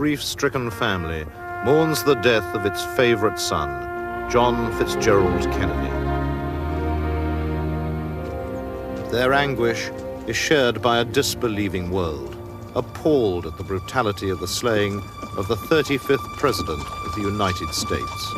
grief-stricken family mourns the death of its favorite son, John Fitzgerald Kennedy. Their anguish is shared by a disbelieving world, appalled at the brutality of the slaying of the 35th President of the United States.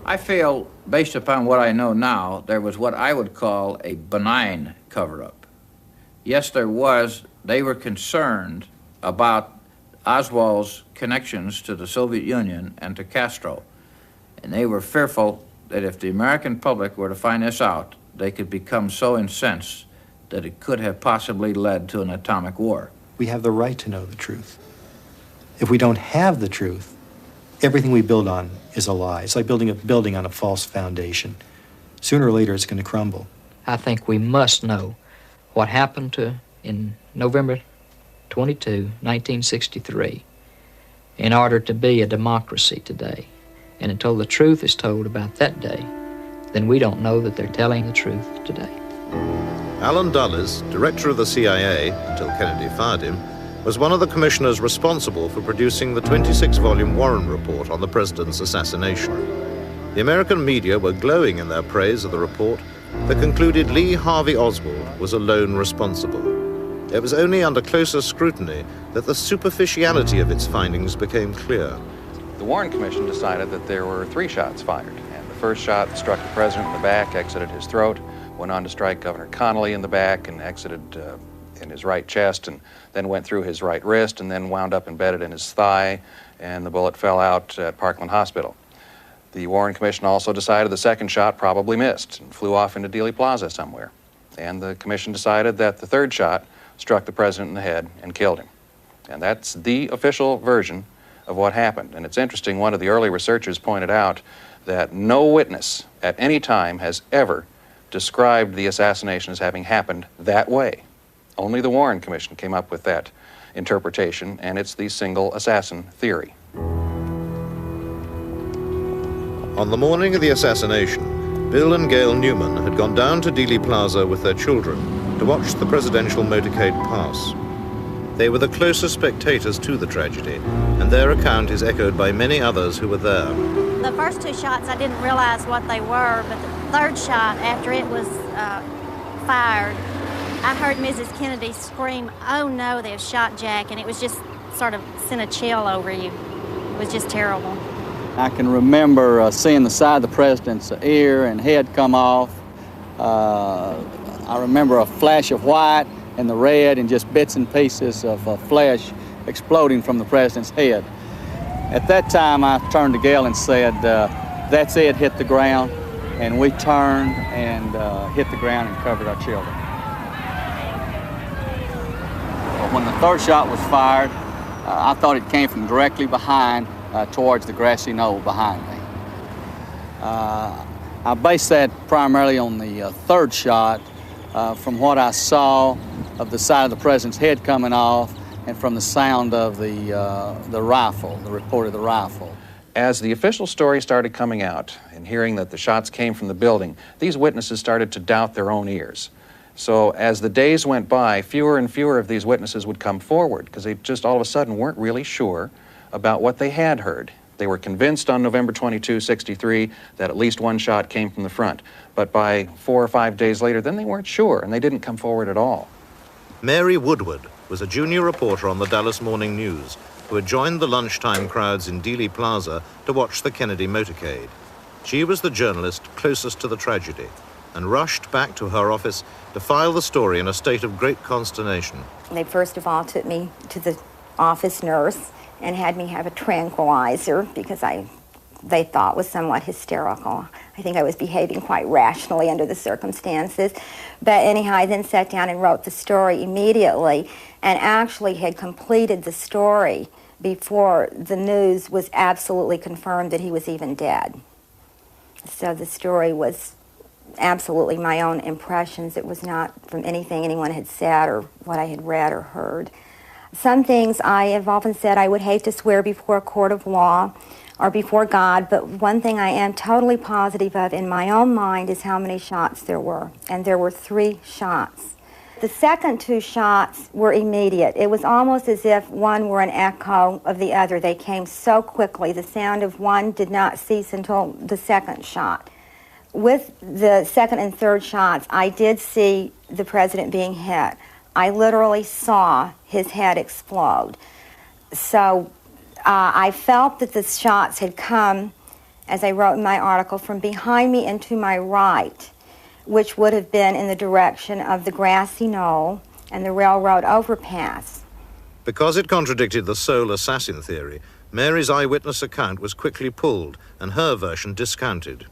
I feel, based upon what I know now, there was what I would call a benign cover-up. Yes, there was. They were concerned about Oswald's connections to the Soviet Union and to Castro. And they were fearful that if the American public were to find this out, they could become so incensed that it could have possibly led to an atomic war. We have the right to know the truth. If we don't have the truth, everything we build on is a lie. It's like building a building on a false foundation. Sooner or later, it's going to crumble. I think we must know what happened in November 22, 1963, in order to be a democracy today. And until the truth is told about that day, then we don't know that they're telling the truth today. Allen Dulles, director of the CIA, until Kennedy fired him, was one of the commissioners responsible for producing the 26-volume Warren Report on the president's assassination. The American media were glowing in their praise of the report that concluded Lee Harvey Oswald was alone responsible. It was only under closer scrutiny that the superficiality of its findings became clear. The Warren Commission decided that there were 3 shots fired, and the first shot struck the president in the back, exited his throat, went on to strike Governor Connolly in the back and exited in his right chest, and then went through his right wrist and then wound up embedded in his thigh, and the bullet fell out at Parkland Hospital. The Warren Commission also decided the second shot probably missed and flew off into Dealey Plaza somewhere. And the commission decided that the third shot struck the president in the head and killed him. And that's the official version of what happened. And it's interesting, one of the early researchers pointed out that no witness at any time has ever described the assassination as having happened that way. Only the Warren Commission came up with that interpretation, and it's the single assassin theory. On the morning of the assassination, Bill and Gail Newman had gone down to Dealey Plaza with their children to watch the presidential motorcade pass. They were the closest spectators to the tragedy, and their account is echoed by many others who were there. The first 2 shots, I didn't realize what they were, but the third shot, after it was fired, I heard Mrs. Kennedy scream, "Oh no, they've shot Jack," and it was just sort of sent a chill over you. It was just terrible. I can remember seeing the side of the president's ear and head come off. I remember a flash of white and the red and just bits and pieces of flesh exploding from the president's head. At that time, I turned to Gail and said, "That's it, hit the ground." And we turned and hit the ground and covered our children. When the third shot was fired, I thought it came from directly behind towards the grassy knoll behind me. I based that primarily on the third shot from what I saw of the side of the president's head coming off and from the sound of the rifle, the report of the rifle. As the official story started coming out and hearing that the shots came from the building, these witnesses started to doubt their own ears. So as the days went by, fewer and fewer of these witnesses would come forward because they just all of a sudden weren't really sure about what they had heard. They were convinced on November 22, 63 that at least 1 shot came from the front. But by 4 or 5 days later, then they weren't sure and they didn't come forward at all. Mary Woodward, was a junior reporter on the Dallas Morning News who had joined the lunchtime crowds in Dealey Plaza to watch the Kennedy motorcade. She was the journalist closest to the tragedy and rushed back to her office to file the story in a state of great consternation. They first of all took me to the office nurse and had me have a tranquilizer because they thought was somewhat hysterical. I think I was behaving quite rationally under the circumstances. But anyhow, I then sat down and wrote the story immediately and actually had completed the story before the news was absolutely confirmed that he was even dead. So the story was absolutely my own impressions. It was not from anything anyone had said or what I had read or heard. Some things I have often said I would hate to swear before a court of law or before God, but one thing I am totally positive of in my own mind is how many shots there were, and there were 3 shots. The second 2 shots were immediate. It was almost as if one were an echo of the other. They came so quickly. The sound of one did not cease until the second shot. With the second and third shots, I did see the president being hit. I literally saw his head explode. So I felt that the shots had come, as I wrote in my article, from behind me and to my right, which would have been in the direction of the grassy knoll and the railroad overpass. Because it contradicted the sole assassin theory, Mary's eyewitness account was quickly pulled and her version discounted.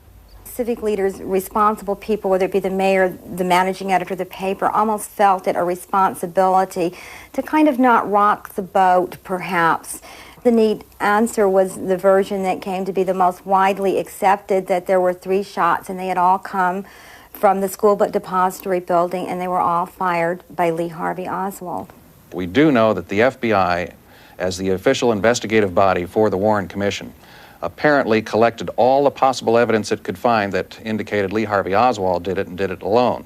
Civic leaders, responsible people, whether it be the mayor, the managing editor of the paper, almost felt it a responsibility to kind of not rock the boat, perhaps. The neat answer was the version that came to be the most widely accepted, that there were 3 shots and they had all come from the school book depository building and they were all fired by Lee Harvey Oswald. We do know that the FBI, as the official investigative body for the Warren Commission, apparently collected all the possible evidence it could find that indicated Lee Harvey Oswald did it and did it alone.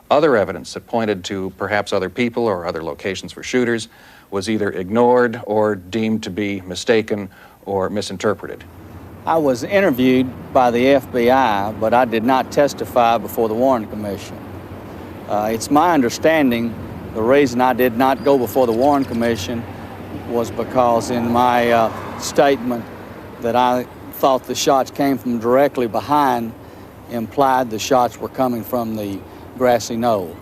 Other evidence that pointed to perhaps other people or other locations for shooters was either ignored or deemed to be mistaken or misinterpreted. I was interviewed by the FBI, but I did not testify before the Warren Commission. It's my understanding the reason I did not go before the Warren Commission was because in my statement that I thought the shots came from directly behind implied the shots were coming from the grassy knoll.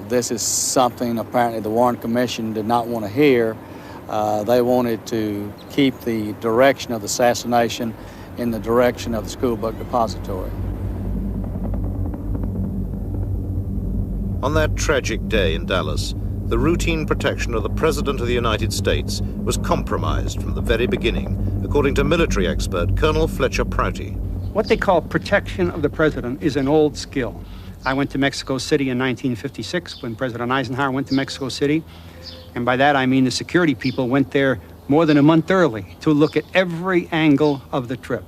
This is something apparently the Warren Commission did not want to hear. They wanted to keep the direction of the assassination in the direction of the school book depository. On that tragic day in Dallas, the routine protection of the President of the United States was compromised from the very beginning, according to military expert Colonel Fletcher Prouty. What they call protection of the president is an old skill. I went to Mexico City in 1956 when President Eisenhower went to Mexico City. And by that I mean the security people went there more than a month early to look at every angle of the trip.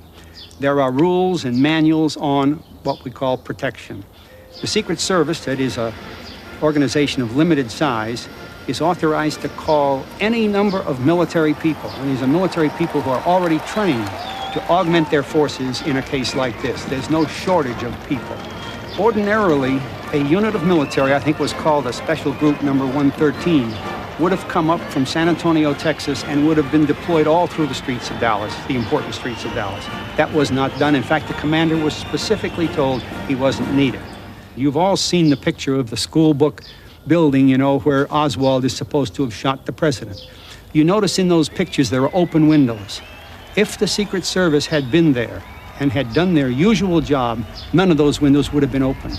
There are rules and manuals on what we call protection. The Secret Service, that is an organization of limited size, is authorized to call any number of military people. And these are military people who are already trained to augment their forces in a case like this. There's no shortage of people. Ordinarily, a unit of military, I think was called a Special Group Number 113, would have come up from San Antonio, Texas, and would have been deployed all through the streets of Dallas, the important streets of Dallas. That was not done. In fact, the commander was specifically told he wasn't needed. You've all seen the picture of the school book building, you know, where Oswald is supposed to have shot the president. You notice in those pictures there are open windows. If the Secret Service had been there and had done their usual job, none of those windows would have been open.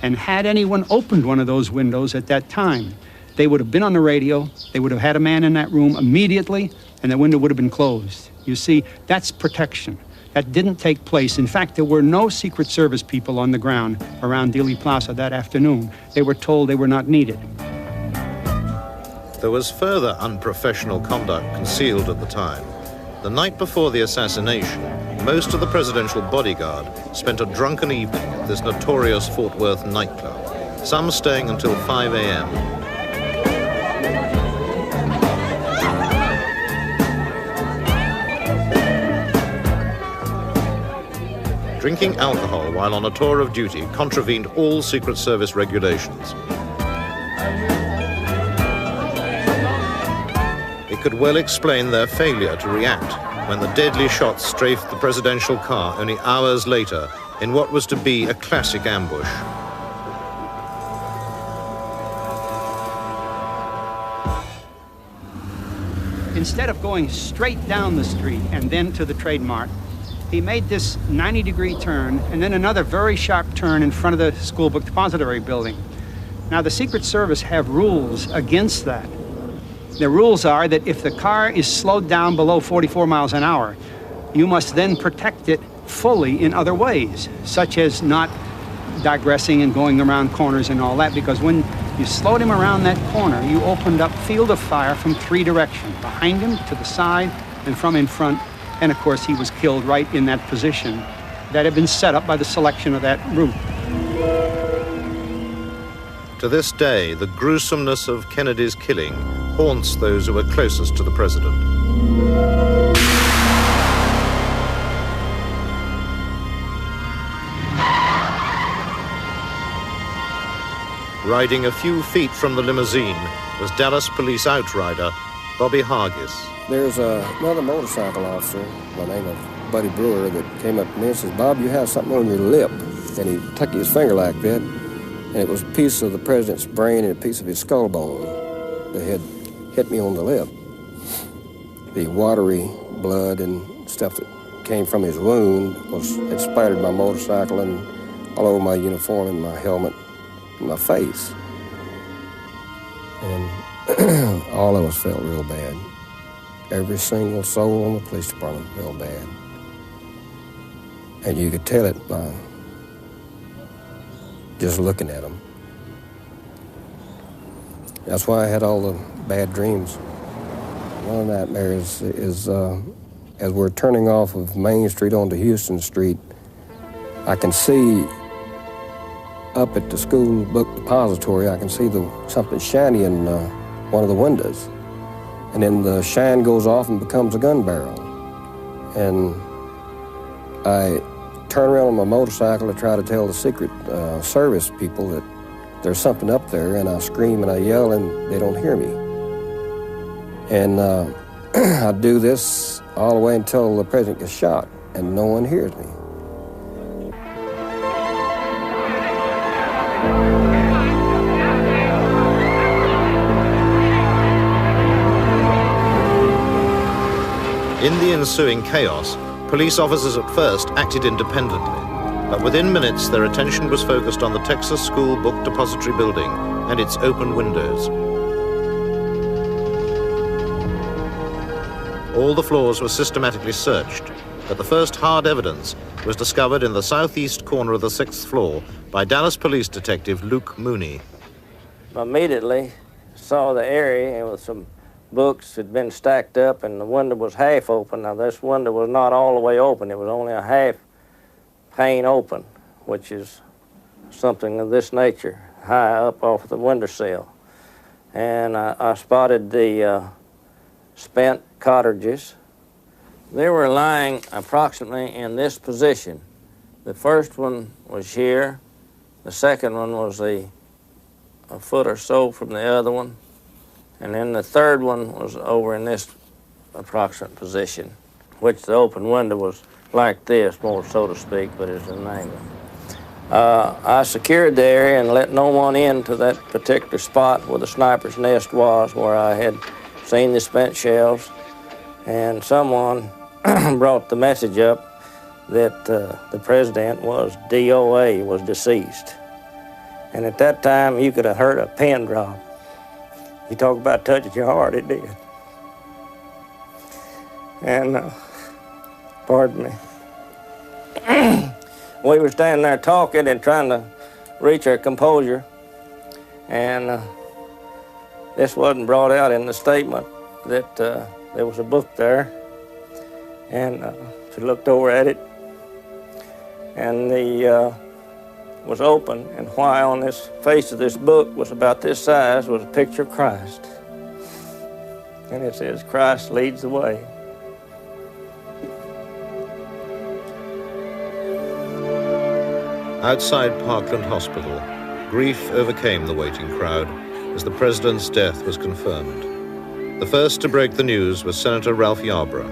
And had anyone opened one of those windows at that time, they would have been on the radio, they would have had a man in that room immediately, and the window would have been closed. You see, that's protection. That didn't take place. In fact, there were no Secret Service people on the ground around Dealey Plaza that afternoon. They were told they were not needed. There was further unprofessional conduct concealed at the time. The night before the assassination, most of the presidential bodyguard spent a drunken evening at this notorious Fort Worth nightclub, some staying until 5 a.m. Drinking alcohol while on a tour of duty contravened all Secret Service regulations. It could well explain their failure to react when the deadly shots strafed the presidential car only hours later in what was to be a classic ambush. Instead of going straight down the street and then to the Trade Mart, he made this 90-degree turn and then another very sharp turn in front of the school book depository building. Now, the Secret Service have rules against that. The rules are that if the car is slowed down below 44 miles an hour, you must then protect it fully in other ways, such as not digressing and going around corners and all that, because when you slowed him around that corner, you opened up field of fire from 3 directions, behind him, to the side, and from in front. And of course, he was killed right in that position that had been set up by the selection of that route. To this day, the gruesomeness of Kennedy's killing haunts those who were closest to the president. Riding a few feet from the limousine was Dallas police outrider Bobby Hargis. There's another motorcycle officer by the name of Buddy Brewer that came up to me and says, "Bob, you have something on your lip." And he took his finger like that, and it was a piece of the president's brain and a piece of his skull bone that had hit me on the lip. The watery blood and stuff that came from his wound had splattered my motorcycle and all over my uniform and my helmet and my face. And all of us felt real bad. Every single soul in the police department felt bad. And you could tell it by just looking at them. That's why I had all the bad dreams. One of the nightmares is as we're turning off of Main Street onto Houston Street, I can see up at the school book depository, I can see something shiny in one of the windows. And then the shine goes off and becomes a gun barrel. And I turn around on my motorcycle to try to tell the Secret Service people that there's something up there, and I scream and I yell and they don't hear me. And I do this all the way until the president gets shot and no one hears me. In the ensuing chaos, police officers at first acted independently, but within minutes their attention was focused on the Texas School Book Depository building and its open windows. All the floors were systematically searched, but the first hard evidence was discovered in the southeast corner of the 6th floor by Dallas Police Detective Luke Mooney. I immediately saw the area with some books had been stacked up and the window was half open. Now this window was not all the way open, it was only a half pane open, which is something of this nature, high up off the windowsill. And I spotted the spent cartridges. They were lying approximately in this position. The first one was here, the second one was a foot or so from the other one, and then the third one was over in this approximate position, which the open window was like this, more so to speak, but it's an angle. I secured the area and let no one into that particular spot where the sniper's nest was, where I had seen the spent shells, and someone brought the message up that the president was DOA, was deceased. And at that time, you could have heard a pin drop. You talk about touching your heart, it did. And, pardon me. We were standing there talking and trying to reach our composure, and this wasn't brought out in the statement that there was a book there, and she looked over at it, and the was open, and why on this face of this book was about this size was a picture of Christ. And it says, "Christ leads the way." Outside Parkland Hospital, grief overcame the waiting crowd as the president's death was confirmed. The first to break the news was Senator Ralph Yarborough.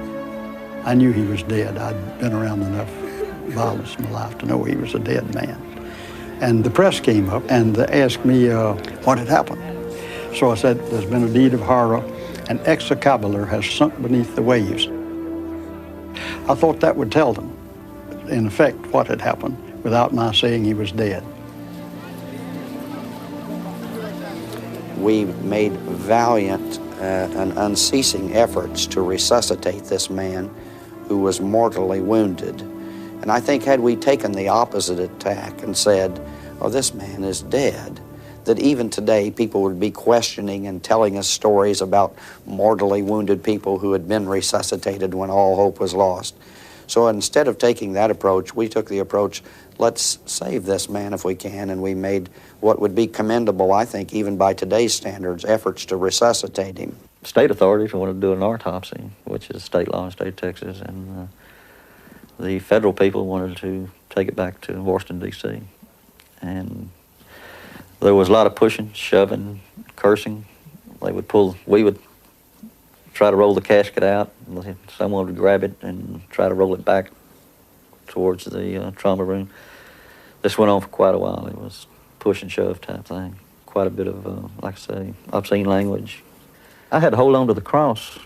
I knew he was dead. I'd been around enough violence in my life to know he was a dead man. And the press came up and asked me what had happened. So I said, there's been a deed of horror. An excavator has sunk beneath the waves. I thought that would tell them, in effect, what had happened without my saying he was dead. We made valiant and unceasing efforts to resuscitate this man who was mortally wounded. And I think had we taken the opposite attack and said, oh, this man is dead, that even today people would be questioning and telling us stories about mortally wounded people who had been resuscitated when all hope was lost. So instead of taking that approach, we took the approach, let's save this man if we can, and we made what would be commendable, I think, even by today's standards, efforts to resuscitate him. State authorities wanted to do an autopsy, which is state law in the state of Texas, and the federal people wanted to take it back to Washington, D.C. And there was a lot of pushing, shoving, cursing. We would try to roll the casket out. Someone would grab it and try to roll it back towards the trauma room. This went on for quite a while. It was push and shove type thing. Quite a bit of, like I say, obscene language. I had to hold on to the cross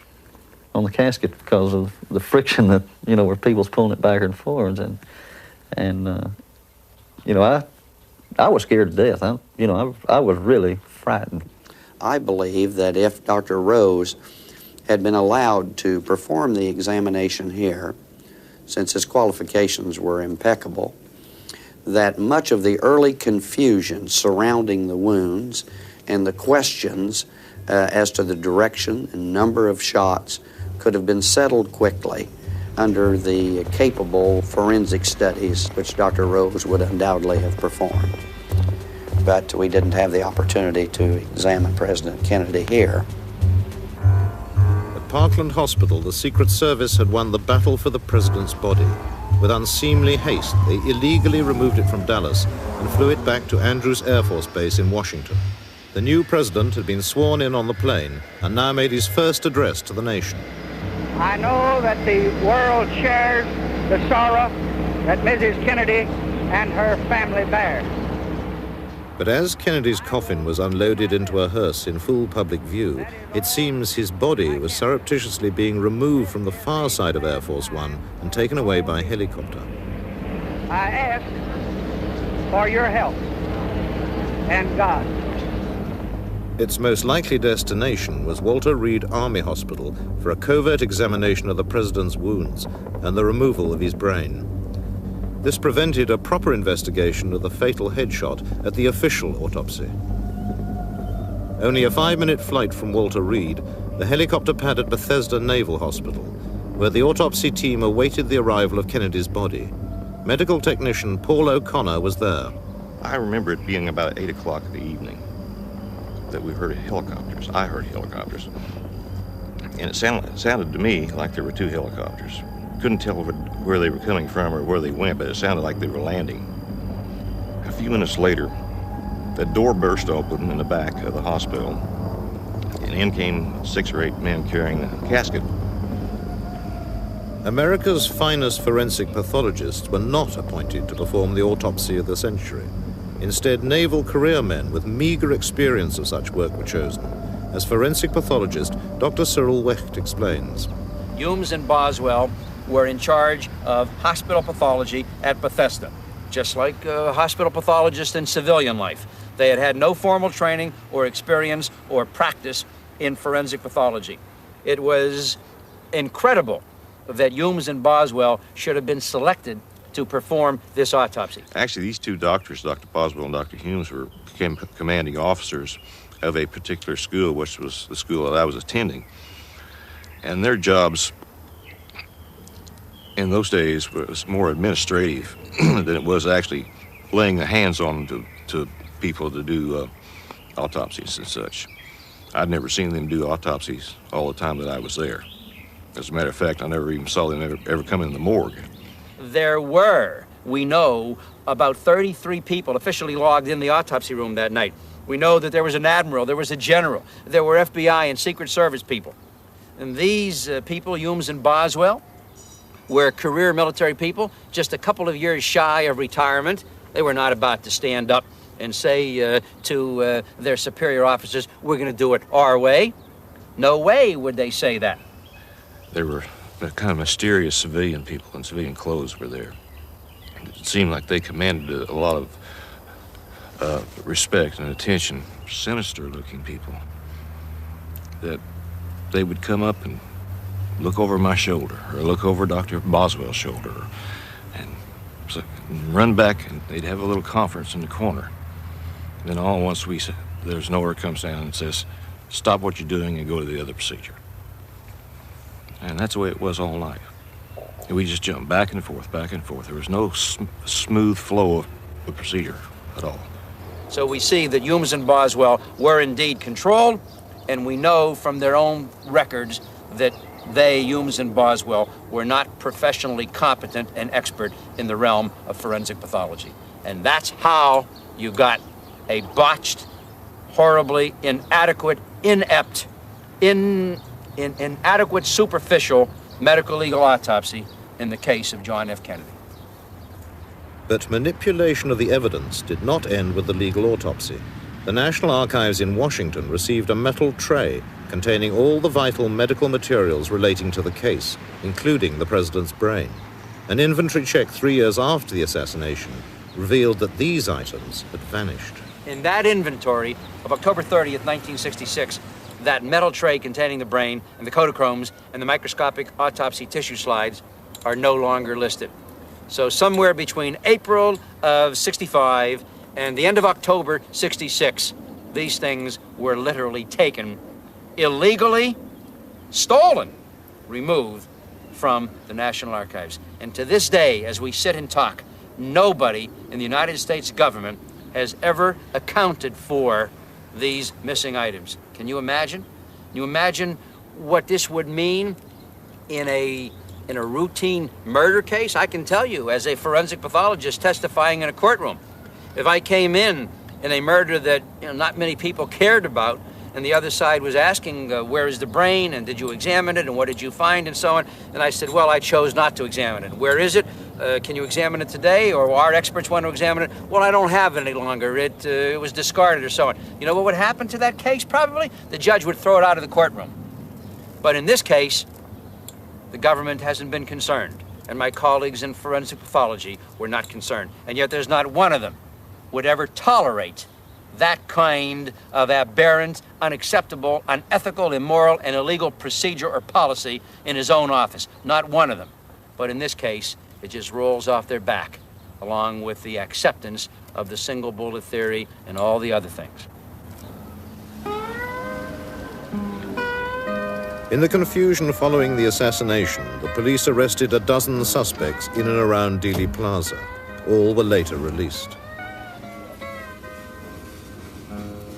on the casket because of the friction that, where people's pulling it back and forwards. And I was scared to death. I was really frightened. I believe that if Dr. Rose had been allowed to perform the examination here, since his qualifications were impeccable, that much of the early confusion surrounding the wounds and the questions as to the direction and number of shots could have been settled quickly under the capable forensic studies which Dr. Rose would undoubtedly have performed. But we didn't have the opportunity to examine President Kennedy here. At Parkland Hospital, the Secret Service had won the battle for the president's body. With unseemly haste, they illegally removed it from Dallas and flew it back to Andrews Air Force Base in Washington. The new president had been sworn in on the plane and now made his first address to the nation. I know that the world shares the sorrow that Mrs. Kennedy and her family bear. But as Kennedy's coffin was unloaded into a hearse in full public view, it seems his body was surreptitiously being removed from the far side of Air Force One and taken away by helicopter. I ask for your help and God. Its most likely destination was Walter Reed Army Hospital for a covert examination of the president's wounds and the removal of his brain. This prevented a proper investigation of the fatal headshot at the official autopsy. Only a 5-minute flight from Walter Reed, the helicopter pad at Bethesda Naval Hospital, where the autopsy team awaited the arrival of Kennedy's body. Medical technician Paul O'Connor was there. I remember it being about 8 o'clock in the evening that we heard helicopters. I heard helicopters. And it sounded to me like there were 2 helicopters. Couldn't tell where they were coming from or where they went, but it sounded like they were landing. A few minutes later, the door burst open in the back of the hospital, and in came 6 or 8 men carrying a casket. America's finest forensic pathologists were not appointed to perform the autopsy of the century. Instead, naval careermen with meager experience of such work were chosen. As forensic pathologist, Dr. Cyril Wecht explains. Humes and Boswell were in charge of hospital pathology at Bethesda, just like hospital pathologists in civilian life. They had had no formal training or experience or practice in forensic pathology. It was incredible that Humes and Boswell should have been selected to perform this autopsy. Actually, these 2 doctors, Dr. Boswell and Dr. Humes, became commanding officers of a particular school, which was the school that I was attending. And their jobs in those days was more administrative than it was actually laying the hands on to people to do autopsies and such. I'd never seen them do autopsies all the time that I was there. As a matter of fact, I never even saw them ever come in the morgue. There were, we know, about 33 people officially logged in the autopsy room that night. We know that there was an admiral, there was a general, there were FBI and Secret Service people. And these people, Humes and Boswell, were career military people, just a couple of years shy of retirement. They were not about to stand up and say to their superior officers, we're going to do it our way. No way would they say that. There were kind of mysterious civilian people in civilian clothes were there. It seemed like they commanded a lot of respect and attention. Sinister-looking people. That they would come up and look over my shoulder, or look over Dr. Boswell's shoulder, and run back, and they'd have a little conference in the corner. And then all at once there's an order comes down and says, stop what you're doing and go to the other procedure. And that's the way it was all night. And we just jumped back and forth, back and forth. There was no smooth flow of the procedure at all. So we see that Humes and Boswell were indeed controlled, and we know from their own records that they, Humes and Boswell, were not professionally competent and expert in the realm of forensic pathology. And that's how you got a botched, horribly inadequate, inept, inadequate, superficial medical legal autopsy in the case of John F. Kennedy. But manipulation of the evidence did not end with the legal autopsy. The National Archives in Washington received a metal tray containing all the vital medical materials relating to the case, including the president's brain. An inventory check 3 years after the assassination revealed that these items had vanished. In that inventory of October 30th, 1966, that metal tray containing the brain and the Kodachromes and the microscopic autopsy tissue slides are no longer listed. So somewhere between April of 65 and the end of October 66, these things were literally taken, illegally, stolen, removed from the National Archives. And to this day, as we sit and talk, nobody in the United States government has ever accounted for these missing items. Can you imagine? Can you imagine what this would mean in a routine murder case? I can tell you, as a forensic pathologist testifying in a courtroom, if I came in a murder that not many people cared about, and the other side was asking, where is the brain, and did you examine it, and what did you find, and so on, and I said, well, I chose not to examine it. Where is it? Can you examine it today, or our experts want to examine it? Well, I don't have it any longer. It was discarded, or so on. You know what would happen to that case, probably? The judge would throw it out of the courtroom. But in this case, the government hasn't been concerned, and my colleagues in forensic pathology were not concerned. And yet there's not one of them would ever tolerate that kind of aberrant, unacceptable, unethical, immoral, and illegal procedure or policy in his own office. Not one of them. But in this case, it just rolls off their back, along with the acceptance of the single bullet theory and all the other things. In the confusion following the assassination, the police arrested a dozen suspects in and around Dealey Plaza. All were later released.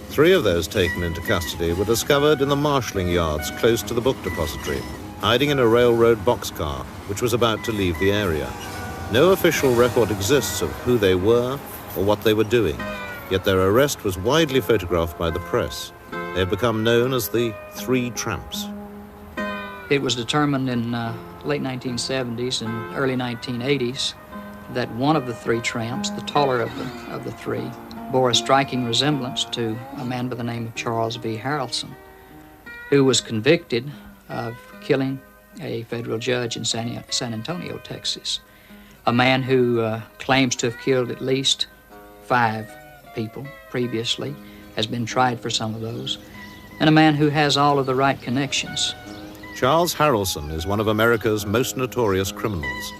3 of those taken into custody were discovered in the marshalling yards close to the book depository, hiding in a railroad boxcar which was about to leave the area. No official record exists of who they were or what they were doing, yet their arrest was widely photographed by the press. They have become known as the 3 Tramps. It was determined in late 1970s and early 1980s that one of the 3 tramps, the taller of the 3, bore a striking resemblance to a man by the name of Charles V. Harrelson, who was convicted of killing a federal judge in San Antonio, Texas. A man who claims to have killed at least 5 people previously, has been tried for some of those, and a man who has all of the right connections. Charles Harrelson is one of America's most notorious criminals.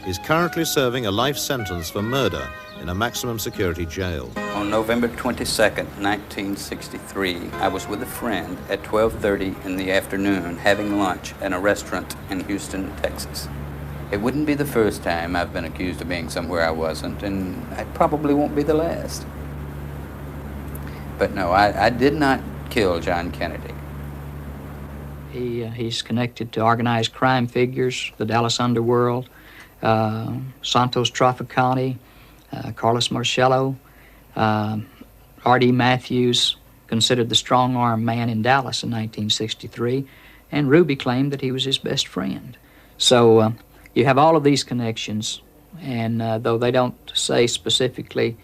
He's currently serving a life sentence for murder in a maximum security jail. On November 22nd, 1963, I was with a friend at 12:30 in the afternoon having lunch at a restaurant in Houston, Texas. It wouldn't be the first time I've been accused of being somewhere I wasn't, and it probably won't be the last. But no, I did not kill John Kennedy. He's connected to organized crime figures, the Dallas Underworld, Santos Traficante, Carlos Marcello, R.D. Matthews considered the strong-arm man in Dallas in 1963, and Ruby claimed that he was his best friend. So you have all of these connections, and though they don't say specifically,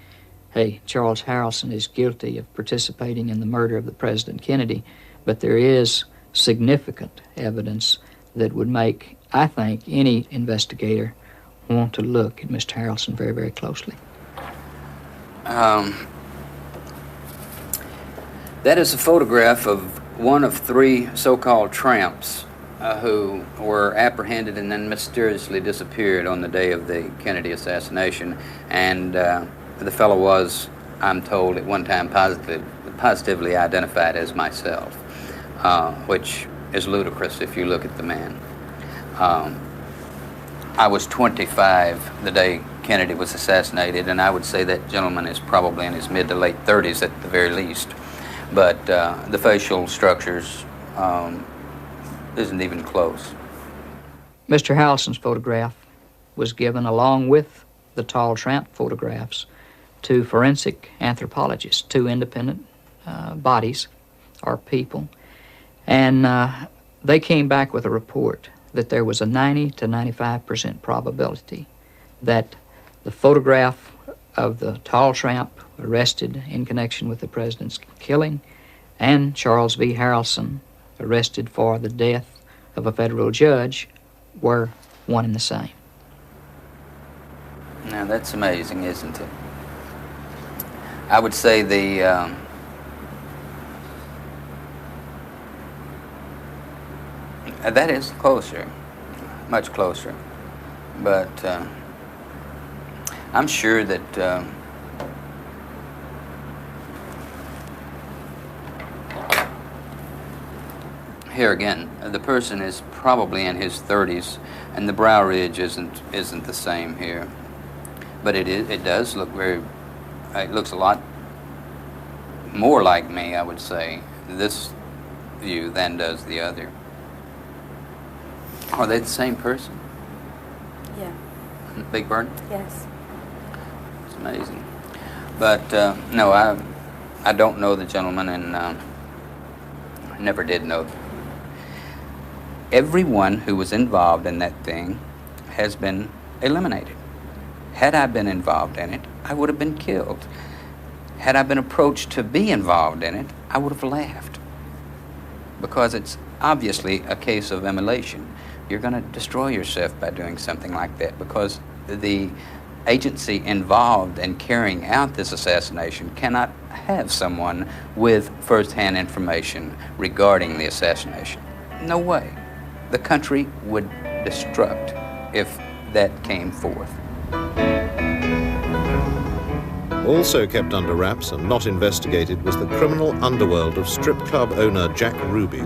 hey, Charles Harrelson is guilty of participating in the murder of the President Kennedy, but there is significant evidence that would make, I think, any investigator want to look at Mr. Harrelson very, very closely. That is a photograph of one of three so-called tramps who were apprehended and then mysteriously disappeared on the day of the Kennedy assassination. And the fellow was, I'm told, at one time positively identified as myself, which is ludicrous if you look at the man. I was 25 the day Kennedy was assassinated, and I would say that gentleman is probably in his mid to late 30s at the very least. But the facial structures isn't even close. Mr. Harrelson's photograph was given along with the tall tramp photographs to forensic anthropologists, two independent bodies or people, and they came back with a report that there was a 90 to 95% probability that the photograph of the tall tramp arrested in connection with the president's killing and Charles V. Harrelson arrested for the death of a federal judge were one and the same. Now that's amazing, isn't it? I would say the that is closer, much closer, but I'm sure that here again, the person is probably in his 30s, and the brow ridge isn't the same here, but it does look it looks a lot more like me, I would say, this view than does the other. Are they the same person? Yeah. Big Bird? Yes. It's amazing. But no, I don't know the gentleman, and I never did know. Everyone who was involved in that thing has been eliminated. Had I been involved in it, I would have been killed. Had I been approached to be involved in it, I would have laughed. Because it's obviously a case of immolation. You're going to destroy yourself by doing something like that, because the agency involved in carrying out this assassination cannot have someone with first-hand information regarding the assassination. No way. The country would destruct if that came forth. Also kept under wraps and not investigated was the criminal underworld of strip club owner Jack Ruby,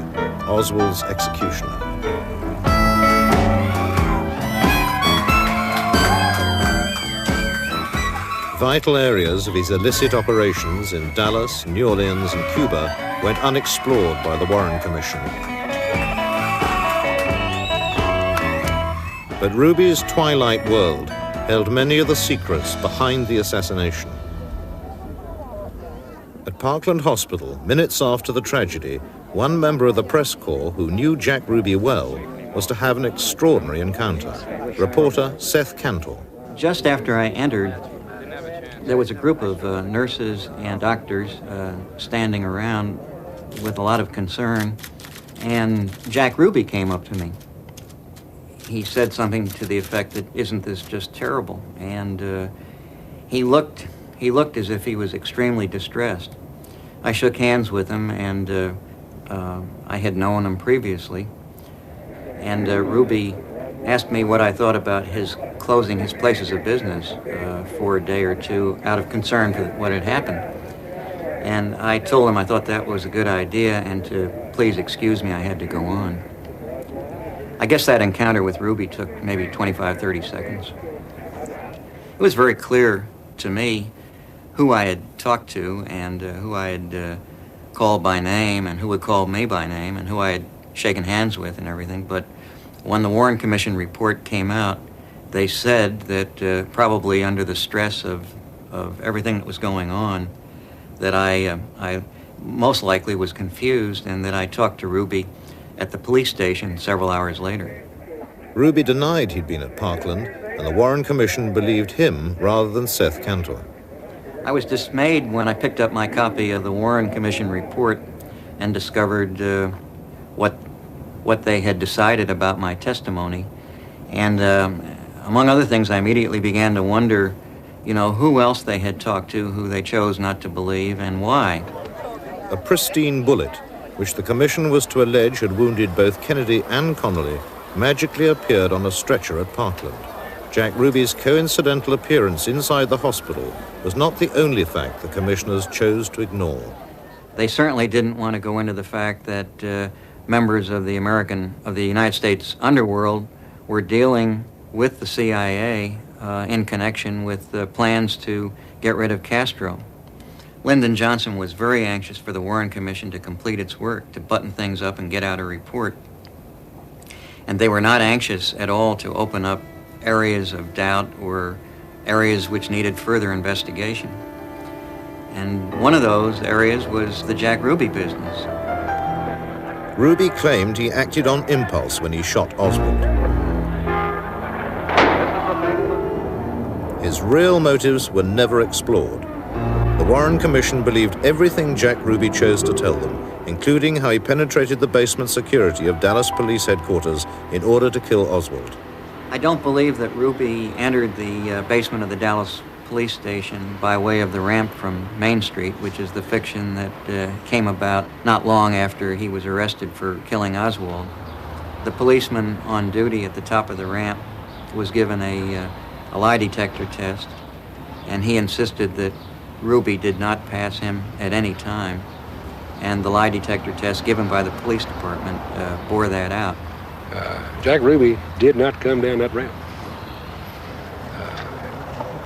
Oswald's executioner. Vital areas of his illicit operations in Dallas, New Orleans, and Cuba went unexplored by the Warren Commission. But Ruby's twilight world held many of the secrets behind the assassination. At Parkland Hospital, minutes after the tragedy, one member of the press corps who knew Jack Ruby well was to have an extraordinary encounter. Reporter Seth Cantor. Just after I entered, there was a group of nurses and doctors standing around with a lot of concern, and Jack Ruby came up to me. He said something to the effect that, "Isn't this just terrible?" And he looked as if he was extremely distressed. I shook hands with him, and I had known him previously. And Ruby asked me what I thought about his closing his places of business for a day or two out of concern for what had happened. And I told him I thought that was a good idea, and to please excuse me, I had to go on. I guess that encounter with Ruby took maybe 25, 30 seconds. It was very clear to me who I had talked to and who I had called by name and who had called me by name and who I had shaken hands with and everything. But when the Warren Commission report came out, they said that probably under the stress of everything that was going on, that I most likely was confused and that I talked to Ruby at the police station several hours later. Ruby denied he'd been at Parkland, and the Warren Commission believed him rather than Seth Cantor. I was dismayed when I picked up my copy of the Warren Commission report and discovered what they had decided about my testimony. And among other things, I immediately began to wonder, who else they had talked to, who they chose not to believe, and why. A pristine bullet, which the commission was to allege had wounded both Kennedy and Connolly, magically appeared on a stretcher at Parkland. Jack Ruby's coincidental appearance inside the hospital was not the only fact the commissioners chose to ignore. They certainly didn't want to go into the fact that members of the United States underworld were dealing with the CIA in connection with plans to get rid of Castro. Lyndon Johnson was very anxious for the Warren Commission to complete its work, to button things up and get out a report. And they were not anxious at all to open up areas of doubt or areas which needed further investigation. And one of those areas was the Jack Ruby business. Ruby claimed he acted on impulse when he shot Oswald. His real motives were never explored. The Warren Commission believed everything Jack Ruby chose to tell them, including how he penetrated the basement security of Dallas Police Headquarters in order to kill Oswald. I don't believe that Ruby entered the basement of the Dallas police station by way of the ramp from Main Street, which is the fiction that came about not long after he was arrested for killing Oswald. The policeman on duty at the top of the ramp was given a lie detector test, and he insisted that Ruby did not pass him at any time, and the lie detector test given by the police department bore that out. Jack Ruby did not come down that ramp.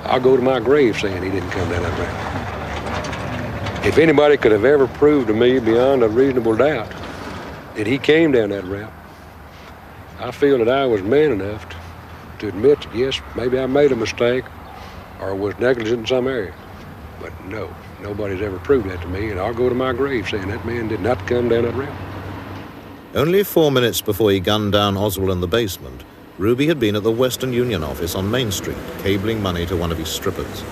I'll go to my grave saying he didn't come down that ramp. If anybody could have ever proved to me beyond a reasonable doubt that he came down that ramp, I feel that I was man enough to admit that, yes, maybe I made a mistake or was negligent in some area. But no, nobody's ever proved that to me, and I'll go to my grave saying that man did not come down that ramp. Only 4 minutes before he gunned down Oswald in the basement, Ruby had been at the Western Union office on Main Street, cabling money to one of his strippers.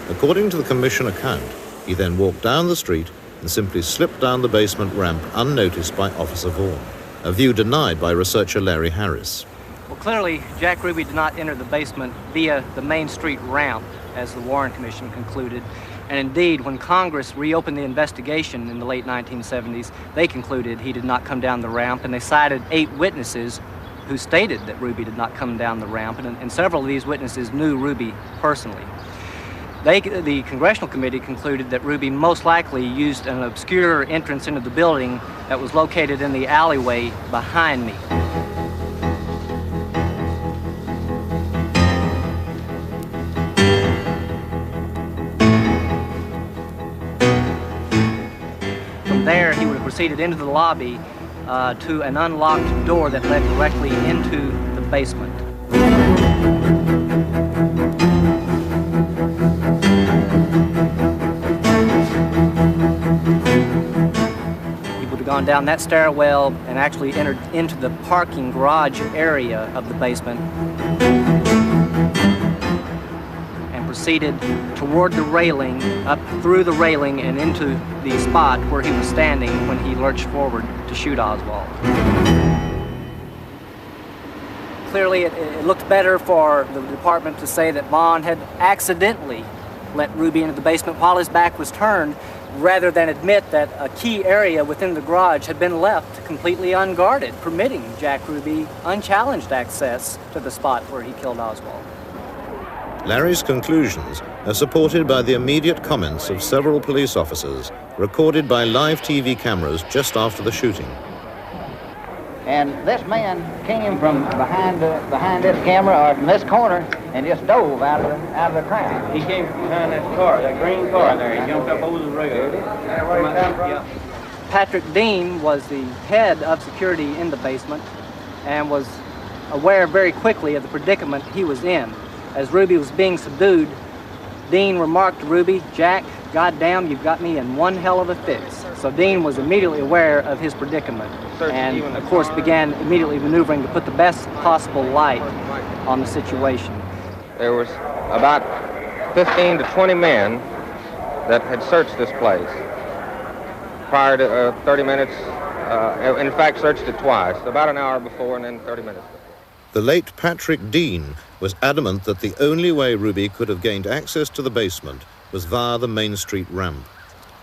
According to the commission account, he then walked down the street and simply slipped down the basement ramp unnoticed by Officer Vaughan, a view denied by researcher Larry Harris. Well, clearly, Jack Ruby did not enter the basement via the Main Street ramp, as the Warren Commission concluded. And indeed, when Congress reopened the investigation in the late 1970s, they concluded he did not come down the ramp, and they cited 8 witnesses who stated that Ruby did not come down the ramp, and several of these witnesses knew Ruby personally. The Congressional Committee concluded that Ruby most likely used an obscure entrance into the building that was located in the alleyway behind me. From there, he would have proceeded into the lobby to an unlocked door that led directly into the basement. He would have gone down that stairwell and actually entered into the parking garage area of the basement and proceeded toward the railing, up through the railing and into the spot where he was standing when he lurched forward to shoot Oswald. Clearly, it looked better for the department to say that Vaughn had accidentally let Ruby into the basement while his back was turned, rather than admit that a key area within the garage had been left completely unguarded, permitting Jack Ruby unchallenged access to the spot where he killed Oswald. Larry's conclusions are supported by the immediate comments of several police officers recorded by live TV cameras just after the shooting. And this man came from behind this camera or from this corner and just dove out of the crowd. He came from behind that car, that green car there. He jumped up over the rail. Patrick Dean was the head of security in the basement and was aware very quickly of the predicament he was in. As Ruby was being subdued, Dean remarked to Ruby, "Jack, "Goddamn, you've got me in one hell of a fix." So Dean was immediately aware of his predicament and, of course, began immediately maneuvering to put the best possible light on the situation. There was about 15 to 20 men that had searched this place prior to 30 minutes. In fact, searched it twice, about an hour before and then 30 minutes before. The late Patrick Dean was adamant that the only way Ruby could have gained access to the basement was via the Main Street ramp.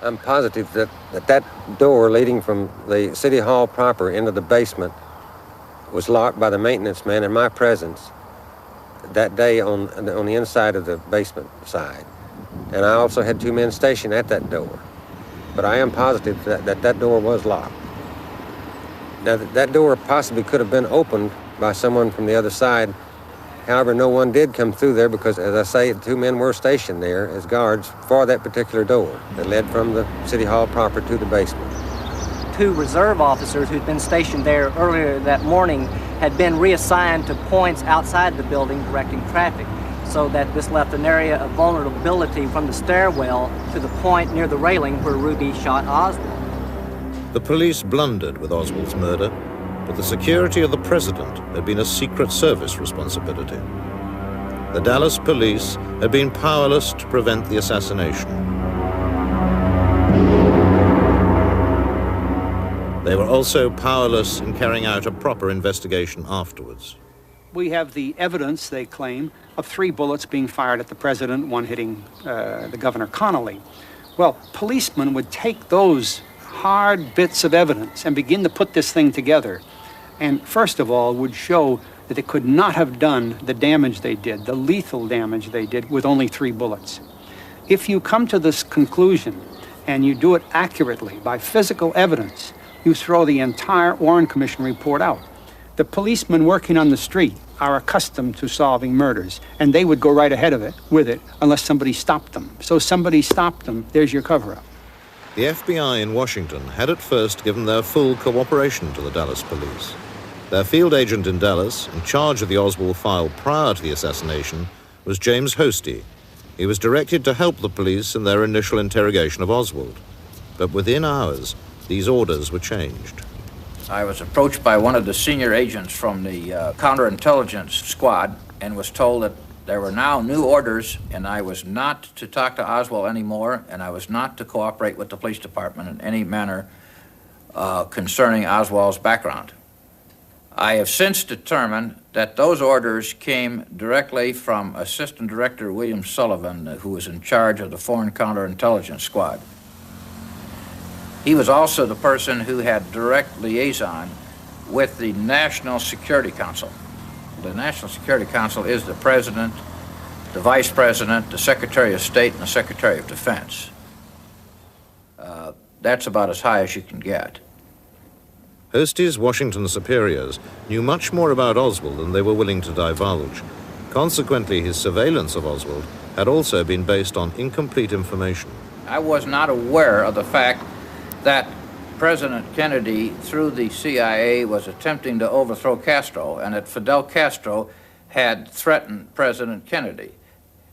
I'm positive that door leading from the City Hall proper into the basement was locked by the maintenance man in my presence that day on the inside of the basement side. And I also had 2 men stationed at that door. But I am positive that door was locked. Now, that door possibly could have been opened by someone from the other side. However, no one did come through there because, as I say, 2 men were stationed there as guards for that particular door that led from the City Hall proper to the basement. 2 reserve officers who'd been stationed there earlier that morning had been reassigned to points outside the building directing traffic, so that this left an area of vulnerability from the stairwell to the point near the railing where Ruby shot Oswald. The police blundered with Oswald's murder, but the security of the president had been a Secret Service responsibility. The Dallas police had been powerless to prevent the assassination. They were also powerless in carrying out a proper investigation afterwards. We have the evidence, they claim, of 3 bullets being fired at the president, 1 hitting the Governor Connolly. Well, policemen would take those hard bits of evidence and begin to put this thing together, and first of all would show that they could not have done the damage they did, the lethal damage they did, with only 3 bullets. If you come to this conclusion and you do it accurately by physical evidence, you throw the entire Warren Commission report out. The policemen working on the street are accustomed to solving murders, and they would go right ahead of it with it unless somebody stopped them. So somebody stopped them, there's your cover-up. The FBI in Washington had at first given their full cooperation to the Dallas police. Their field agent in Dallas, in charge of the Oswald file prior to the assassination, was James Hosty. He was directed to help the police in their initial interrogation of Oswald. But within hours, these orders were changed. I was approached by one of the senior agents from the counterintelligence squad and was told that there were now new orders and I was not to talk to Oswald anymore and I was not to cooperate with the police department in any manner concerning Oswald's background. I have since determined that those orders came directly from Assistant Director William Sullivan, who was in charge of the Foreign Counterintelligence Squad. He was also the person who had direct liaison with the National Security Council. The National Security Council is the President, the Vice President, the Secretary of State, and the Secretary of Defense. That's about as high as you can get. Hosty's Washington superiors knew much more about Oswald than they were willing to divulge. Consequently, his surveillance of Oswald had also been based on incomplete information. I was not aware of the fact that President Kennedy, through the CIA, was attempting to overthrow Castro, and that Fidel Castro had threatened President Kennedy.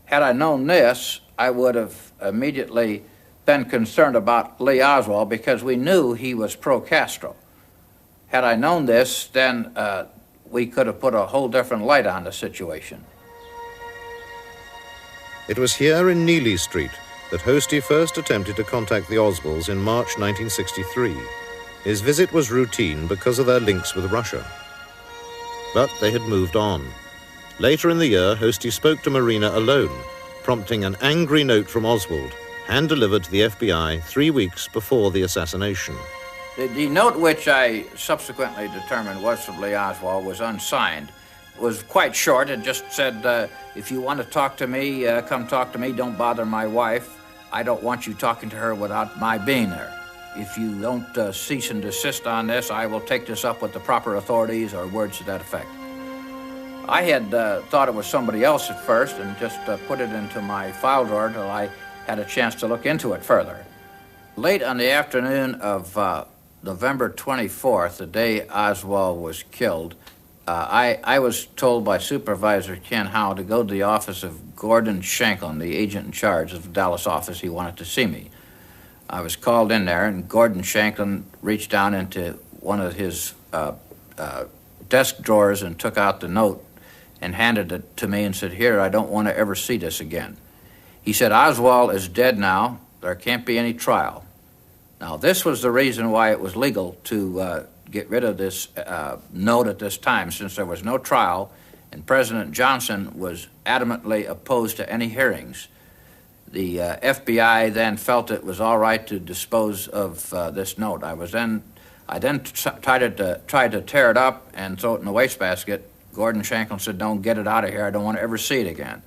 Had I known this, I would have immediately been concerned about Lee Oswald because we knew he was pro-Castro. Had I known this, then we could have put a whole different light on the situation. It was here in Neely Street that Hosty first attempted to contact the Oswalds in March 1963. His visit was routine because of their links with Russia. But they had moved on. Later in the year, Hosty spoke to Marina alone, prompting an angry note from Oswald, hand-delivered to the FBI 3 weeks before the assassination. The note, which I subsequently determined was from Lee Oswald, was unsigned. It was quite short. It just said, if you want to talk to me, come talk to me. Don't bother my wife. I don't want you talking to her without my being there. If you don't cease and desist on this, I will take this up with the proper authorities, or words to that effect. I had thought it was somebody else at first and just put it into my file drawer until I had a chance to look into it further. Late on the afternoon of November 24th, the day Oswald was killed, I was told by Supervisor Ken Howe to go to the office of Gordon Shanklin, the agent in charge of the Dallas office. He wanted to see me. I was called in there, and Gordon Shanklin reached down into one of his desk drawers and took out the note and handed it to me and said, "Here, I don't want to ever see this again." He said, "Oswald is dead now. There can't be any trial." Now, this was the reason why it was legal to get rid of this note at this time, since there was no trial and President Johnson was adamantly opposed to any hearings. The FBI then felt it was all right to dispose of this note. I then tried to tear it up and throw it in the wastebasket. Gordon Shanklin said, "Don't get it out of here. I don't want to ever see it again."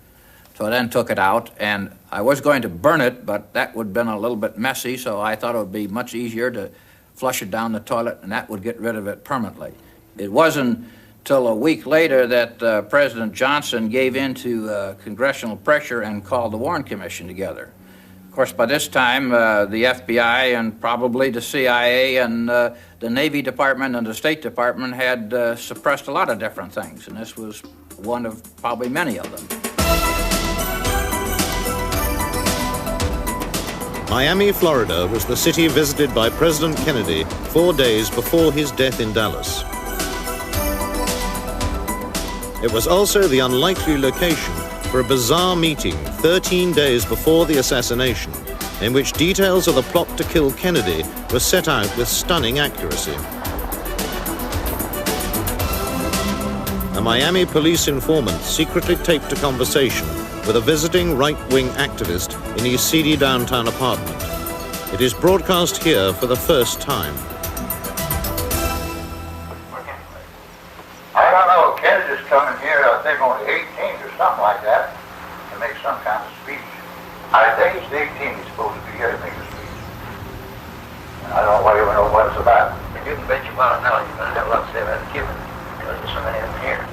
So I then took it out, and I was going to burn it, but that would have been a little bit messy, so I thought it would be much easier to flush it down the toilet, and that would get rid of it permanently. It wasn't till a week later that President Johnson gave in to congressional pressure and called the Warren Commission together. Of course, by this time, the FBI and probably the CIA and the Navy Department and the State Department had suppressed a lot of different things, and this was one of probably many of them. Miami, Florida was the city visited by President Kennedy 4 days before his death in Dallas. It was also the unlikely location for a bizarre meeting 13 days before the assassination, in which details of the plot to kill Kennedy were set out with stunning accuracy. A Miami police informant secretly taped a conversation with a visiting right-wing activist in his seedy downtown apartment. It is broadcast here for the first time. I don't know, Kennedy's coming here, I think on the 18th or something like that, to make some kind of speech. I think it's the 18th he's supposed to be here to make a speech. And I don't even know what it's about. But you can bet your bottom dollar you're going to have a lot to say about Cuba, because there's so many of them here.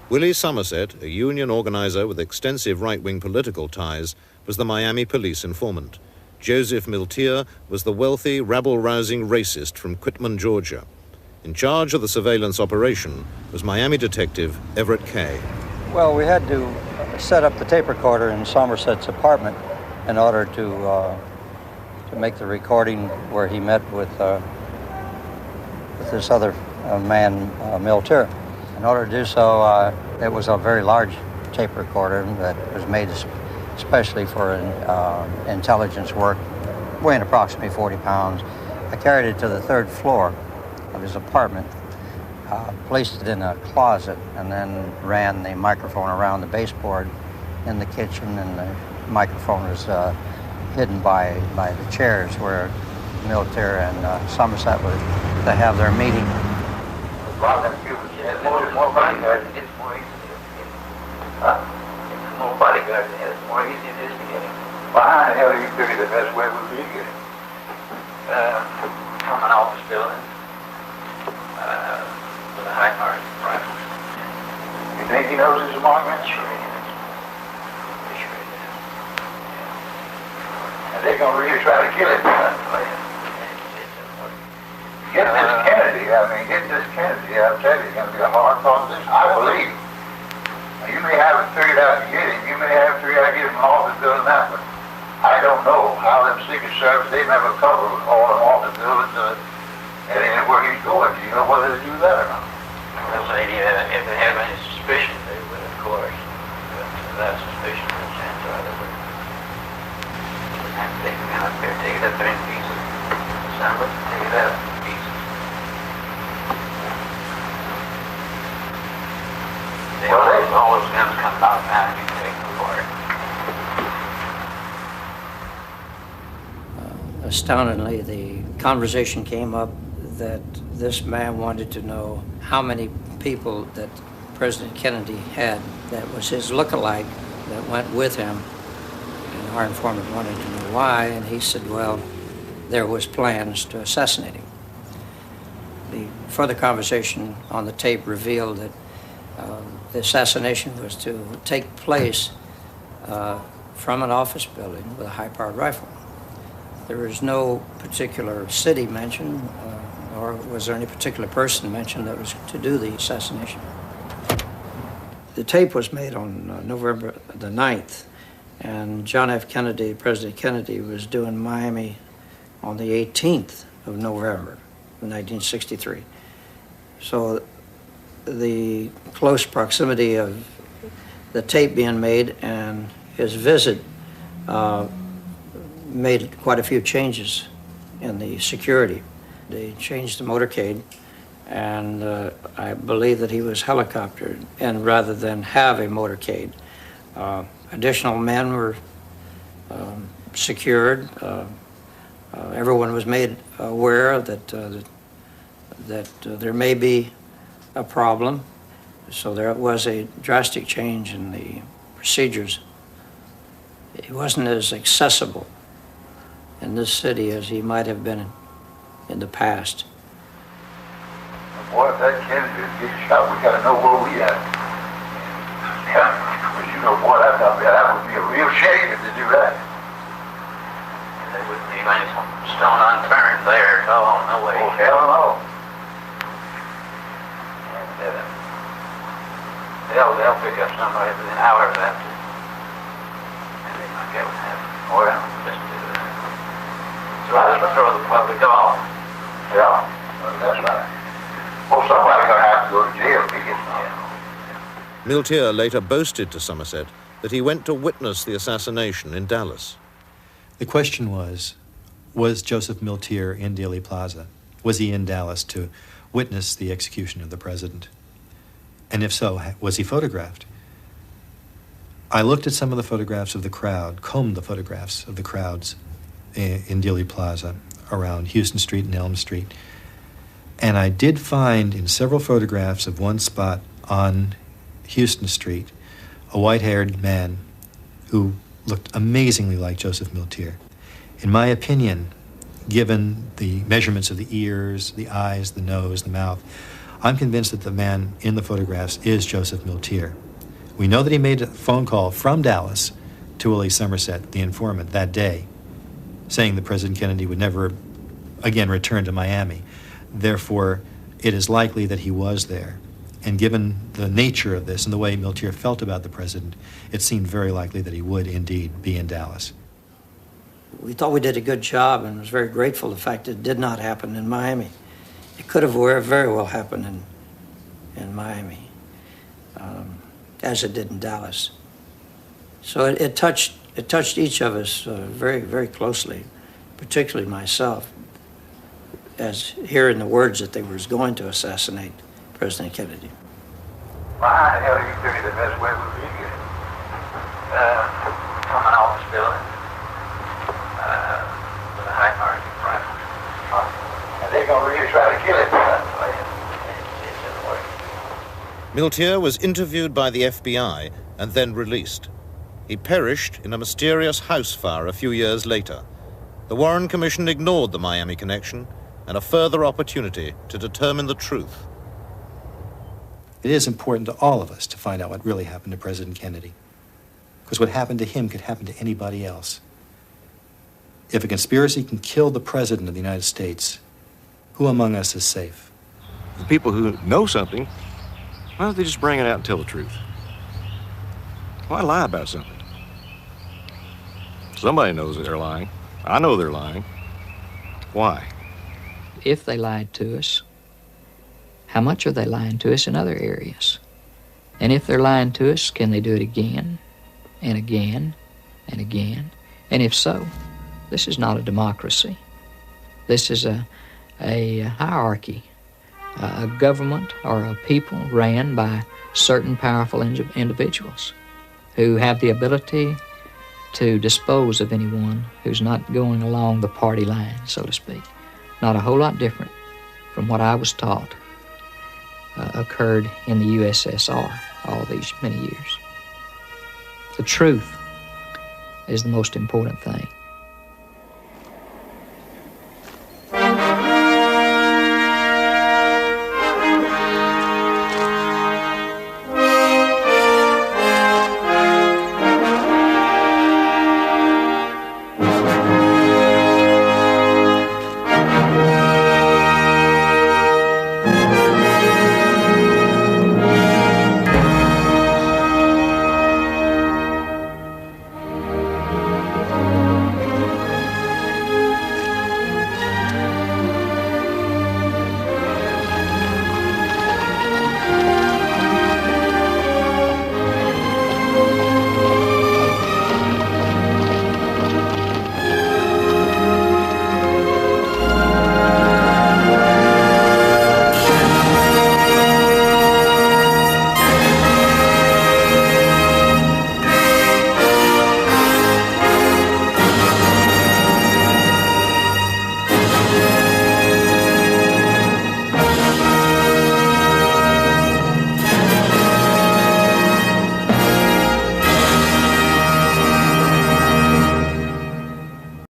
Willie Somerset, a union organizer with extensive right-wing political ties, was the Miami police informant. Joseph Miltier was the wealthy, rabble-rousing racist from Quitman, Georgia. In charge of the surveillance operation was Miami detective Everett Kay. Well, we had to set up the tape recorder in Somerset's apartment in order to make the recording where he met with this other man, Miltier. In order to do so, it was a very large tape recorder that was made especially for intelligence work, weighing approximately 40 pounds. I carried it to the third floor of his apartment, placed it in a closet, and then ran the microphone around the baseboard in the kitchen, and the microphone was hidden by the chairs where Miltier and Somerset were to have their meeting. More bodyguards, it's more easy to get. It's more bodyguards, it's more easy it is to get him. Well, how the hell do you figure the best way would be to get him? From an office building, with a high-powered rifle. You think he knows his appointment? Sure he does. Sure he does. And they're going to really try to kill him. Get this Kennedy, I'll tell you, it's going to be a hard proposition, I believe. Now, you may have it figured out to get him, you may have it figured out to get him in office building that, but I don't know how them Secret Service, they never cover all them office buildings and anywhere he's going. Do you know whether they do that or not? Well, if they have any suspicion, they would, of course. But without suspicion, no chance of it. They would have to take him out there, take it up there in pieces. Assemble it, take it out in pieces. All those guns come out behind you, take them apart. Astoundingly, the conversation came up that this man wanted to know how many people that President Kennedy had that was his look-alike that went with him. And our informant wanted to know why, and he said, well, there was plans to assassinate him. The further conversation on the tape revealed that the assassination was to take place from an office building with a high-powered rifle. There is no particular city mentioned, or was there any particular person mentioned that was to do the assassination? The tape was made on November the 9th, and John F. Kennedy, President Kennedy, was due in Miami on the 18th of November of 1963. So the close proximity of the tape being made and his visit made quite a few changes in the security. They changed the motorcade, and I believe that he was helicoptered, and rather than have a motorcade. Additional men were secured. Everyone was made aware that there may be a problem, so there was a drastic change in the procedures. He wasn't as accessible in this city as he might have been in the past. Boy, if that Kennedy gets shot, we gotta know where we at. Yeah, but you know, boy, that would be a real shame if they do that. There wouldn't be any stone unturned there. Oh, no way. Oh, hell no. And they'll pick up somebody within hours after. And they might get what happened. Oh, yeah. Just to throw the public off. Yeah, that's right. Well, somebody's gonna have to go to jail if he gets shot. Miltier later boasted to Somerset that he went to witness the assassination in Dallas. The question was Joseph Miltier in Dealey Plaza? Was he in Dallas to witness the execution of the president? And if so, was he photographed? I looked at some of the photographs of the crowd, combed the photographs of the crowds in Dealey Plaza around Houston Street and Elm Street, and I did find in several photographs of one spot on Houston Street a white-haired man who looked amazingly like Joseph Miltier. In my opinion, given the measurements of the ears, the eyes, the nose, the mouth, I'm convinced that the man in the photographs is Joseph Miltier. We know that he made a phone call from Dallas to Willie Somerset, the informant, that day, saying that President Kennedy would never again return to Miami. Therefore, it is likely that he was there. And given the nature of this and the way Miltier felt about the president, it seemed very likely that he would indeed be in Dallas. We thought we did a good job and was very grateful the fact that it did not happen in Miami. It could have very well happened in Miami, as it did in Dallas. So it touched each of us very, very closely, particularly myself, as hearing the words that they were going to assassinate President Kennedy. Well, how the hell do you figure the best way would be to get it? From an office building with a high margin rifle. And they're gonna really try to kill it. Miltier was interviewed by the FBI and then released. He perished in a mysterious house fire a few years later. The Warren Commission ignored the Miami connection and a further opportunity to determine the truth. It is important to all of us to find out what really happened to President Kennedy, because what happened to him could happen to anybody else. If a conspiracy can kill the President of the United States, who among us is safe? The people who know something, why don't they just bring it out and tell the truth? Why lie about something? Somebody knows that they're lying. I know they're lying. Why? If they lied to us, how much are they lying to us in other areas? And if they're lying to us, can they do it again and again and again? And if so, this is not a democracy. This is a hierarchy, a government or a people ran by certain powerful individuals who have the ability to dispose of anyone who's not going along the party line, so to speak. Not a whole lot different from what I was taught occurred in the USSR all these many years. The truth is the most important thing.